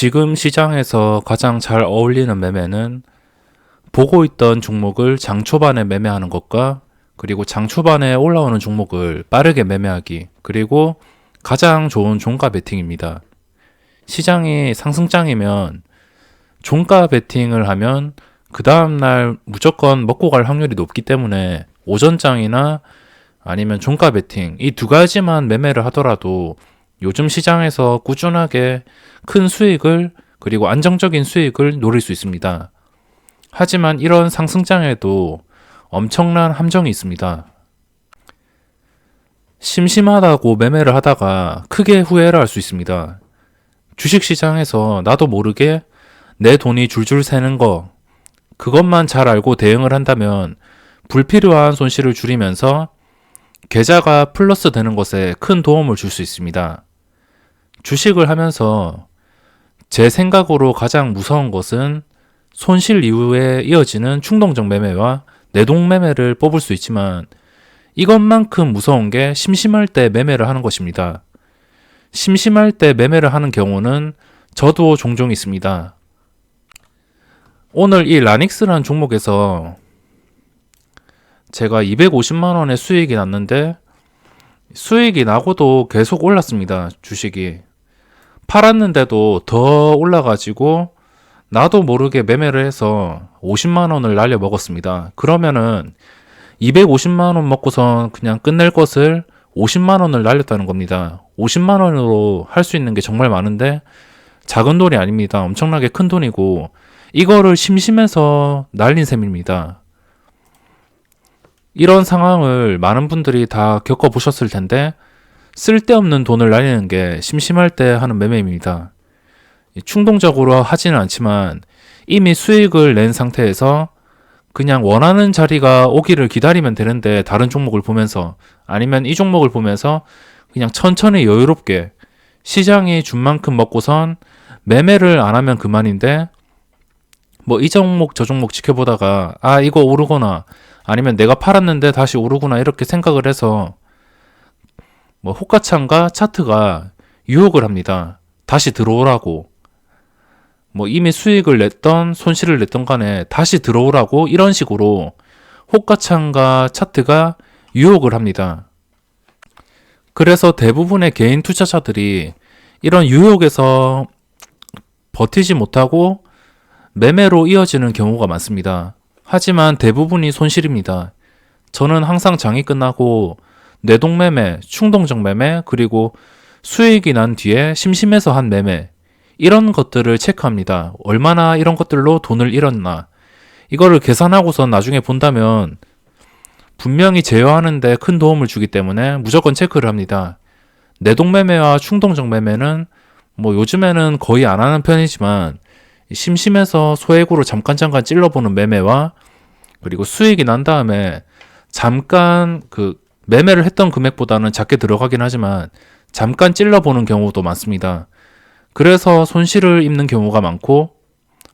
지금 시장에서 가장 잘 어울리는 매매는 보고 있던 종목을 장 초반에 매매하는 것과 그리고 장 초반에 올라오는 종목을 빠르게 매매하기, 그리고 가장 좋은 종가 베팅입니다. 시장이 상승장이면 종가 베팅을 하면 그 다음날 무조건 먹고 갈 확률이 높기 때문에 오전장이나 아니면 종가 베팅 이 두 가지만 매매를 하더라도 요즘 시장에서 꾸준하게 큰 수익을 그리고 안정적인 수익을 노릴 수 있습니다. 하지만 이런 상승장에도 엄청난 함정이 있습니다. 심심하다고 매매를 하다가 크게 후회를 할 수 있습니다. 주식시장에서 나도 모르게 내 돈이 줄줄 새는 거, 그것만 잘 알고 대응을 한다면 불필요한 손실을 줄이면서 계좌가 플러스 되는 것에 큰 도움을 줄 수 있습니다. 주식을 하면서 제 생각으로 가장 무서운 것은 손실 이후에 이어지는 충동적 매매와 내동 매매를 뽑을 수 있지만 이것만큼 무서운 게 심심할 때 매매를 하는 것입니다. 심심할 때 매매를 하는 경우는 저도 종종 있습니다. 오늘 이 라닉스라는 종목에서 제가 250만원의 수익이 났는데 수익이 나고도 계속 올랐습니다. 주식이. 팔았는데도 더 올라가지고 나도 모르게 매매를 해서 50만원을 날려 먹었습니다. 그러면은 250만원 먹고선 그냥 끝낼 것을 50만원을 날렸다는 겁니다. 50만원으로 할 수 있는 게 정말 많은데 작은 돈이 아닙니다. 엄청나게 큰 돈이고 이거를 심심해서 날린 셈입니다. 이런 상황을 많은 분들이 다 겪어보셨을 텐데 쓸데없는 돈을 날리는 게 심심할 때 하는 매매입니다. 충동적으로 하지는 않지만 이미 수익을 낸 상태에서 그냥 원하는 자리가 오기를 기다리면 되는데 다른 종목을 보면서 아니면 이 종목을 보면서 그냥 천천히 여유롭게 시장이 준 만큼 먹고선 매매를 안 하면 그만인데 뭐 이 종목 저 종목 지켜보다가 아 이거 오르거나 아니면 내가 팔았는데 다시 오르구나 이렇게 생각을 해서 뭐 호가창과 차트가 유혹을 합니다. 다시 들어오라고. 뭐 이미 수익을 냈던 손실을 냈던 간에 다시 들어오라고 이런 식으로 호가창과 차트가 유혹을 합니다. 그래서 대부분의 개인 투자자들이 이런 유혹에서 버티지 못하고 매매로 이어지는 경우가 많습니다. 하지만 대부분이 손실입니다. 저는 항상 장이 끝나고 내동매매, 충동적 매매, 그리고 수익이 난 뒤에 심심해서 한 매매 이런 것들을 체크합니다. 얼마나 이런 것들로 돈을 잃었나 이거를 계산하고서 나중에 본다면 분명히 제어하는데 큰 도움을 주기 때문에 무조건 체크를 합니다. 내동매매와 충동적 매매는 뭐 요즘에는 거의 안 하는 편이지만 심심해서 소액으로 잠깐 찔러보는 매매와 그리고 수익이 난 다음에 잠깐 그 매매를 했던 금액보다는 작게 들어가긴 하지만 잠깐 찔러보는 경우도 많습니다. 그래서 손실을 입는 경우가 많고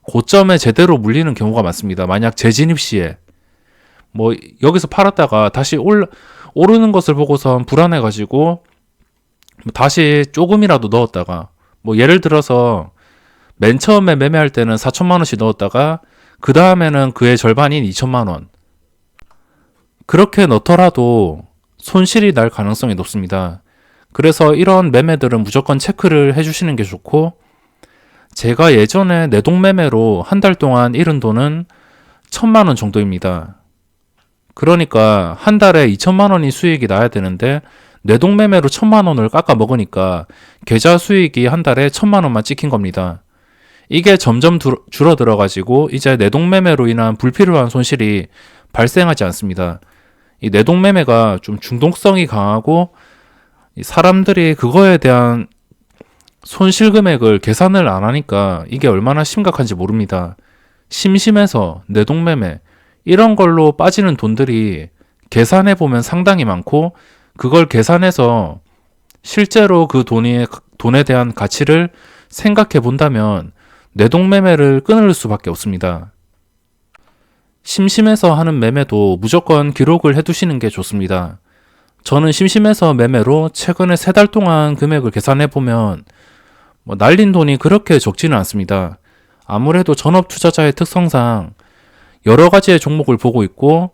고점에 제대로 물리는 경우가 많습니다. 만약 재진입 시에 뭐 여기서 팔았다가 다시 오르는 것을 보고선 불안해가지고 다시 조금이라도 넣었다가 뭐 예를 들어서 맨 처음에 매매할 때는 4천만 원씩 넣었다가 그 다음에는 그의 절반인 2천만 원 그렇게 넣더라도 손실이 날 가능성이 높습니다. 그래서 이런 매매들은 무조건 체크를 해주시는 게 좋고 제가 예전에 내동매매로 한 달 동안 잃은 돈은 1,000만 원 정도입니다. 그러니까 한 달에 2천만 원이 수익이 나야 되는데 내동매매로 1,000만 원을 깎아 먹으니까 계좌 수익이 한 달에 1,000만 원만 찍힌 겁니다. 이게 점점 줄어들어 가지고 이제 내동매매로 인한 불필요한 손실이 발생하지 않습니다. 이 내동매매가 좀 중독성이 강하고 사람들이 그거에 대한 손실 금액을 계산을 안 하니까 이게 얼마나 심각한지 모릅니다. 심심해서 내동매매 이런 걸로 빠지는 돈들이 계산해 보면 상당히 많고 그걸 계산해서 실제로 그 돈에 대한 가치를 생각해 본다면 내동매매를 끊을 수밖에 없습니다. 심심해서 하는 매매도 무조건 기록을 해두시는 게 좋습니다. 저는 심심해서 매매로 최근에 3달 동안 금액을 계산해 보면 뭐 날린 돈이 그렇게 적지는 않습니다. 아무래도 전업 투자자의 특성상 여러 가지의 종목을 보고 있고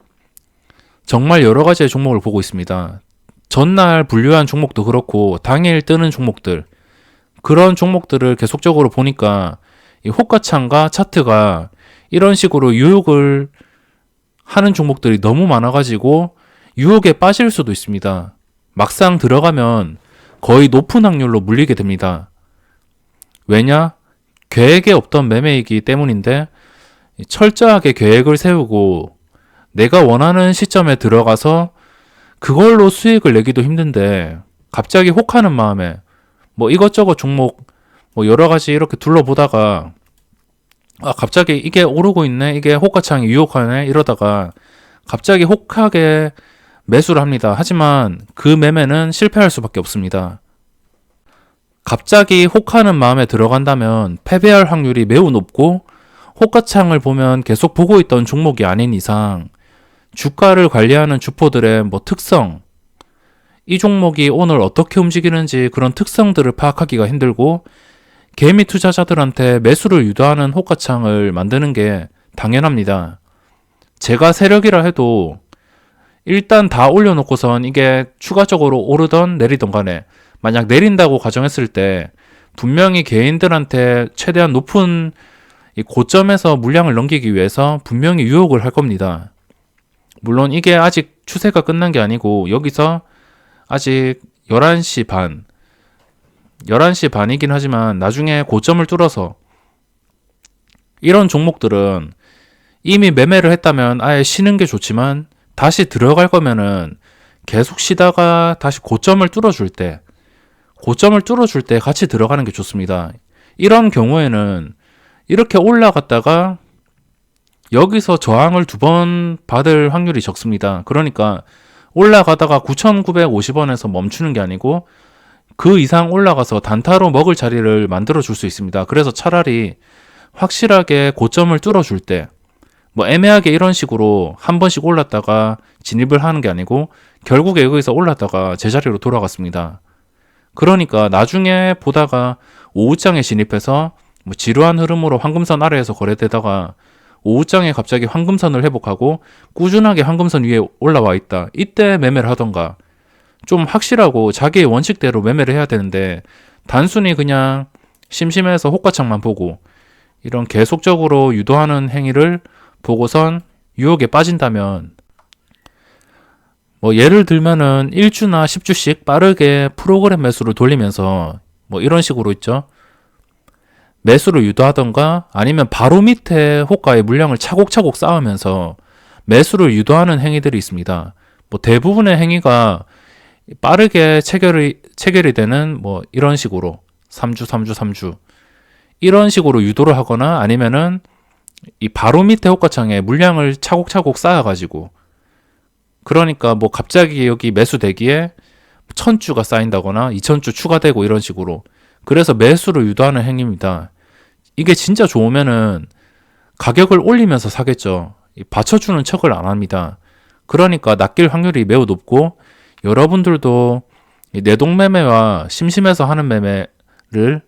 정말 여러 가지의 종목을 보고 있습니다. 전날 분류한 종목도 그렇고 당일 뜨는 종목들, 그런 종목들을 계속적으로 보니까 이 호가창과 차트가 이런 식으로 유혹을 하는 종목들이 너무 많아가지고 유혹에 빠질 수도 있습니다. 막상 들어가면 거의 높은 확률로 물리게 됩니다. 왜냐? 계획에 없던 매매이기 때문인데 철저하게 계획을 세우고 내가 원하는 시점에 들어가서 그걸로 수익을 내기도 힘든데 갑자기 혹하는 마음에 뭐 이것저것 종목 뭐 여러 가지 이렇게 둘러보다가 갑자기 이게 오르고 있네, 이게 호가창이 유혹하네 이러다가 갑자기 혹하게 매수를 합니다. 하지만 그 매매는 실패할 수밖에 없습니다. 갑자기 혹하는 마음에 들어간다면 패배할 확률이 매우 높고 호가창을 보면 계속 보고 있던 종목이 아닌 이상 주가를 관리하는 주포들의 뭐 특성, 이 종목이 오늘 어떻게 움직이는지 그런 특성들을 파악하기가 힘들고 개미 투자자들한테 매수를 유도하는 호가창을 만드는 게 당연합니다. 제가 세력이라 해도 일단 다 올려놓고선 이게 추가적으로 오르던 내리던 간에 만약 내린다고 가정했을 때 분명히 개인들한테 최대한 높은 이 고점에서 물량을 넘기기 위해서 분명히 유혹을 할 겁니다. 물론 이게 아직 추세가 끝난 게 아니고 여기서 아직 11시 반이긴 하지만 나중에 고점을 뚫어서 이런 종목들은 이미 매매를 했다면 아예 쉬는 게 좋지만 다시 들어갈 거면은 계속 쉬다가 다시 고점을 뚫어줄 때 같이 들어가는 게 좋습니다. 이런 경우에는 이렇게 올라갔다가 여기서 저항을 2번 받을 확률이 적습니다. 그러니까 올라가다가 9,950원에서 멈추는 게 아니고 그 이상 올라가서 단타로 먹을 자리를 만들어 줄 수 있습니다. 그래서 차라리 확실하게 고점을 뚫어줄 때 뭐 애매하게 이런 식으로 한 번씩 올랐다가 진입을 하는 게 아니고 결국에 여기서 올랐다가 제자리로 돌아갔습니다. 그러니까 나중에 보다가 오후장에 진입해서 뭐 지루한 흐름으로 황금선 아래에서 거래되다가 오후장에 갑자기 황금선을 회복하고 꾸준하게 황금선 위에 올라와 있다. 이때 매매를 하던가 좀 확실하고 자기의 원칙대로 매매를 해야 되는데 단순히 그냥 심심해서 호가창만 보고 이런 계속적으로 유도하는 행위를 보고선 유혹에 빠진다면 뭐 예를 들면은 1주나 10주씩 빠르게 프로그램 매수를 돌리면서 뭐 이런 식으로 있죠. 매수를 유도하던가 아니면 바로 밑에 호가의 물량을 차곡차곡 쌓으면서 매수를 유도하는 행위들이 있습니다. 뭐 대부분의 행위가 빠르게 체결이 되는 뭐 이런 식으로 3주 이런 식으로 유도를 하거나 아니면은 이 바로 밑에 호가창에 물량을 차곡차곡 쌓아가지고 그러니까 뭐 갑자기 여기 매수 대기에 1,000주가 쌓인다거나 2,000주 추가되고 이런 식으로 그래서 매수를 유도하는 행위입니다. 이게 진짜 좋으면은 가격을 올리면서 사겠죠. 받쳐주는 척을 안 합니다. 그러니까 낚일 확률이 매우 높고 여러분들도 내동매매와 심심해서 하는 매매를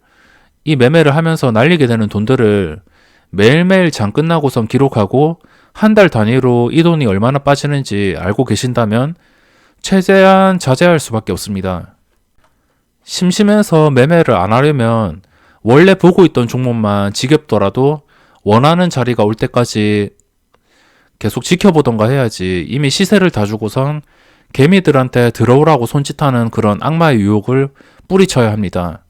이 매매를 하면서 날리게 되는 돈들을 매일매일 장 끝나고선 기록하고 한 달 단위로 이 돈이 얼마나 빠지는지 알고 계신다면 최대한 자제할 수밖에 없습니다. 심심해서 매매를 안 하려면 원래 보고 있던 종목만 지겹더라도 원하는 자리가 올 때까지 계속 지켜보던가 해야지 이미 시세를 다 주고선 개미들한테 들어오라고 손짓하는 그런 악마의 유혹을 뿌리쳐야 합니다.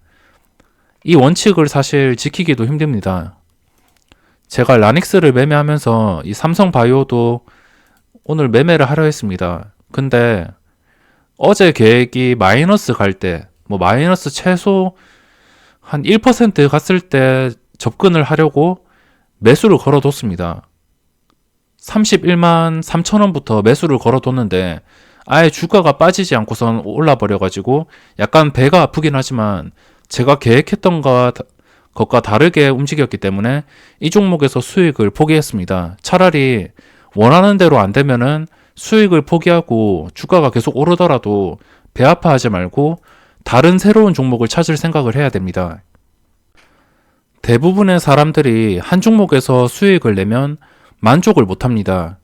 이 원칙을 사실 지키기도 힘듭니다. 제가 라닉스를 매매하면서 이 삼성바이오도 오늘 매매를 하려 했습니다. 근데 어제 계획이 마이너스 갈 때, 뭐 마이너스 최소 한 1% 갔을 때 접근을 하려고 매수를 걸어뒀습니다. 31만 3천원부터 매수를 걸어뒀는데 아예 주가가 빠지지 않고선 올라버려가지고 약간 배가 아프긴 하지만 제가 계획했던 것과 다르게 움직였기 때문에 이 종목에서 수익을 포기했습니다. 차라리 원하는 대로 안 되면은 수익을 포기하고 주가가 계속 오르더라도 배 아파하지 말고 다른 새로운 종목을 찾을 생각을 해야 됩니다. 대부분의 사람들이 한 종목에서 수익을 내면 만족을 못 합니다.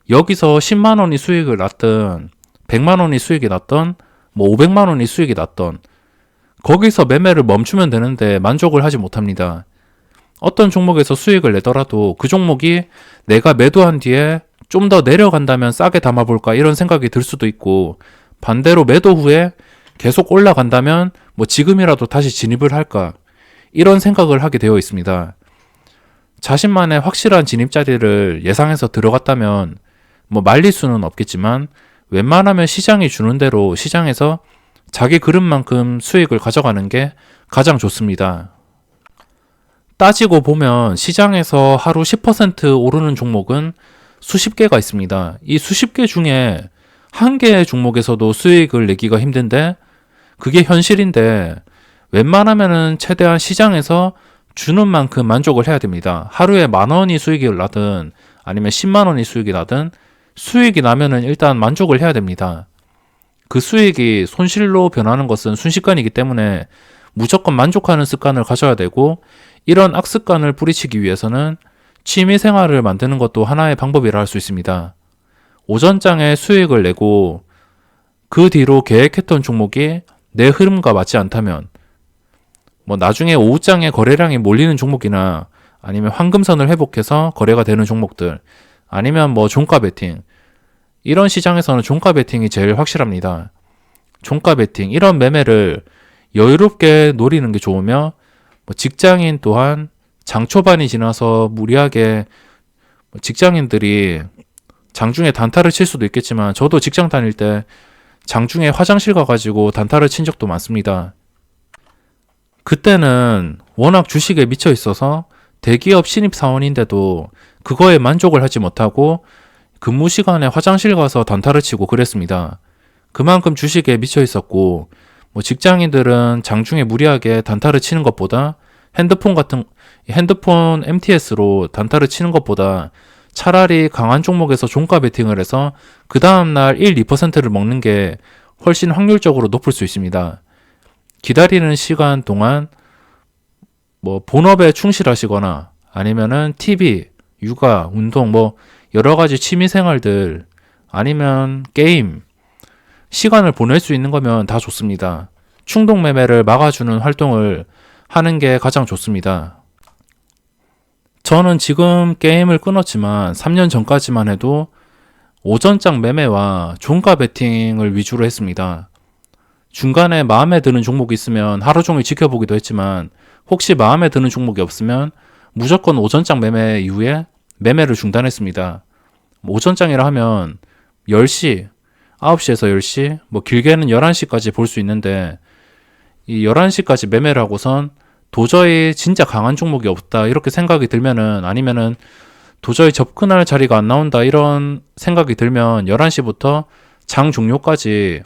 여기서 10만 원이 수익을 났든 100만 원이 수익이 났던 뭐 500만 원이 수익이 났던 거기서 매매를 멈추면 되는데 만족을 하지 못합니다. 어떤 종목에서 수익을 내더라도 그 종목이 내가 매도한 뒤에 좀 더 내려간다면 싸게 담아볼까 이런 생각이 들 수도 있고, 반대로 매도 후에 계속 올라간다면 뭐 지금이라도 다시 진입을 할까 이런 생각을 하게 되어 있습니다. 자신만의 확실한 진입 자리를 예상해서 들어갔다면 뭐 말릴 수는 없겠지만 웬만하면 시장이 주는 대로 시장에서 자기 그릇만큼 수익을 가져가는 게 가장 좋습니다. 따지고 보면 시장에서 하루 10% 오르는 종목은 수십 개가 있습니다. 이 수십 개 중에 한 개의 종목에서도 수익을 내기가 힘든데 그게 현실인데, 웬만하면은 최대한 시장에서 주는 만큼 만족을 해야 됩니다. 하루에 10,000원이 수익이 나든 아니면 10만 원이 수익이 나든 수익이 나면은 일단 만족을 해야 됩니다. 그 수익이 손실로 변하는 것은 순식간이기 때문에 무조건 만족하는 습관을 가져야 되고, 이런 악습관을 뿌리치기 위해서는 취미 생활을 만드는 것도 하나의 방법이라 할 수 있습니다. 오전장에 수익을 내고 그 뒤로 계획했던 종목이 내 흐름과 맞지 않다면, 뭐 나중에 오후장에 거래량이 몰리는 종목이나 아니면 황금선을 회복해서 거래가 되는 종목들, 아니면 뭐 종가 베팅, 이런 시장에서는 종가 베팅이 제일 확실합니다. 종가 베팅, 이런 매매를 여유롭게 노리는 게 좋으며, 뭐 직장인 또한 장 초반이 지나서 무리하게 직장인들이 장중에 단타를 칠 수도 있겠지만, 저도 직장 다닐 때 장중에 화장실 가가지고 단타를 친 적도 많습니다. 그때는 워낙 주식에 미쳐 있어서 대기업 신입사원인데도 그거에 만족을 하지 못하고 근무 시간에 화장실 가서 단타를 치고 그랬습니다. 그만큼 주식에 미쳐 있었고, 뭐 직장인들은 장중에 무리하게 단타를 치는 것보다 핸드폰 MTS로 단타를 치는 것보다 차라리 강한 종목에서 종가 베팅을 해서 그 다음날 1, 2%를 먹는 게 훨씬 확률적으로 높을 수 있습니다. 기다리는 시간 동안 뭐 본업에 충실하시거나 아니면은 TV, 육아, 운동, 뭐 여러 가지 취미 생활들, 아니면 게임, 시간을 보낼 수 있는 거면 다 좋습니다. 충동 매매를 막아주는 활동을 하는 게 가장 좋습니다. 저는 지금 게임을 끊었지만 3년 전까지만 해도 오전장 매매와 종가 베팅을 위주로 했습니다. 중간에 마음에 드는 종목이 있으면 하루 종일 지켜보기도 했지만, 혹시 마음에 드는 종목이 없으면 무조건 오전장 매매 이후에 매매를 중단했습니다. 오전장이라 하면 10시, 9시에서 10시, 뭐 길게는 11시까지 볼 수 있는데, 이 11시까지 매매를 하고선 도저히 진짜 강한 종목이 없다 이렇게 생각이 들면은, 아니면은 도저히 접근할 자리가 안 나온다 이런 생각이 들면 11시부터 장 종료까지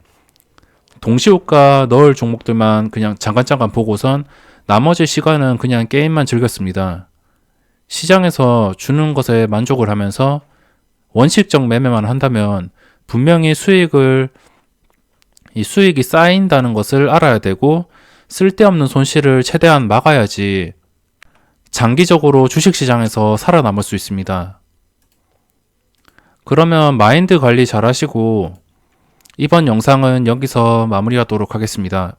동시호가 넣을 종목들만 그냥 잠깐 보고선 나머지 시간은 그냥 게임만 즐겼습니다. 시장에서 주는 것에 만족을 하면서 원칙적 매매만 한다면 분명히 수익이 쌓인다는 것을 알아야 되고, 쓸데없는 손실을 최대한 막아야지 장기적으로 주식시장에서 살아남을 수 있습니다. 그러면 마인드 관리 잘 하시고 이번 영상은 여기서 마무리하도록 하겠습니다.